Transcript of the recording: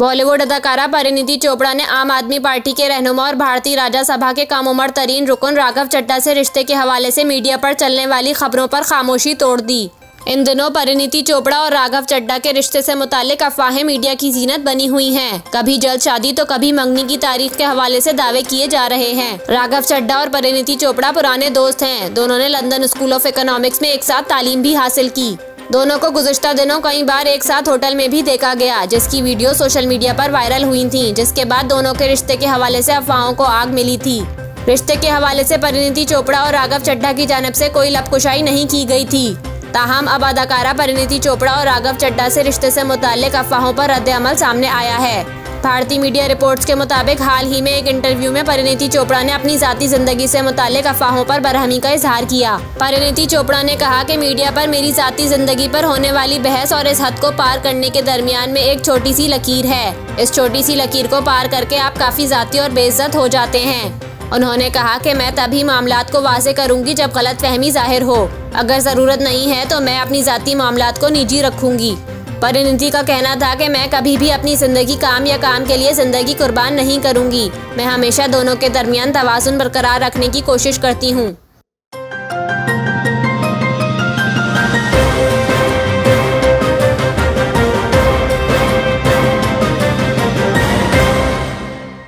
बॉलीवुड अदाकारा परिणीति चोपड़ा ने आम आदमी पार्टी के रहनुमा और भारतीय राजा सभा के कम उम्र तरीन रुकन राघव चड्ढा से रिश्ते के हवाले से मीडिया पर चलने वाली खबरों पर खामोशी तोड़ दी। इन दिनों परिणीति चोपड़ा और राघव चड्ढा के रिश्ते से मुताल्लिक अफवाहें मीडिया की जीनत बनी हुई हैं। कभी जल्द शादी तो कभी मंगनी की तारीख के हवाले से दावे किए जा रहे हैं। राघव चड्ढा और परिणीति चोपड़ा पुराने दोस्त हैं। दोनों ने लंदन स्कूल ऑफ इकोनॉमिक्स में एक साथ तालीम भी हासिल की। दोनों को गुज़िश्ता दिनों कई बार एक साथ होटल में भी देखा गया, जिसकी वीडियो सोशल मीडिया पर वायरल हुई थी, जिसके बाद दोनों के रिश्ते के हवाले से अफवाहों को आग मिली थी। रिश्ते के हवाले से परिणीति चोपड़ा और राघव चड्ढा की जानिब से कोई लपकुशाई नहीं की गई थी। ताहम अब अदाकारा परिणीति चोपड़ा और राघव चड्ढा से रिश्ते से मुताल्लिक अफवाहों पर रद्द-ए-अमल सामने आया है। भारतीय मीडिया रिपोर्ट्स के मुताबिक हाल ही में एक इंटरव्यू में परिणीति चोपड़ा ने अपनी जाती जिंदगी से मुताल्लिक अफवाहों पर बरहमी का इजहार किया। परिणीति चोपड़ा ने कहा कि मीडिया पर मेरी जाती जिंदगी पर होने वाली बहस और इस हद को पार करने के दरमियान में एक छोटी सी लकीर है। इस छोटी सी लकीर को पार करके आप काफी जाती और बेइज्जत हो जाते हैं। उन्होंने कहा कि मैं तभी मामलात को वाज़े करूंगी जब गलतफहमी जाहिर हो। अगर ज़रूरत नहीं है तो मैं अपनी जाती मामलात को निजी रखूंगी। परिणीति का कहना था कि मैं कभी भी अपनी ज़िंदगी काम या काम के लिए ज़िंदगी कुर्बान नहीं करूंगी। मैं हमेशा दोनों के दरमियान तवाज़ुन बरकरार रखने की कोशिश करती हूँ।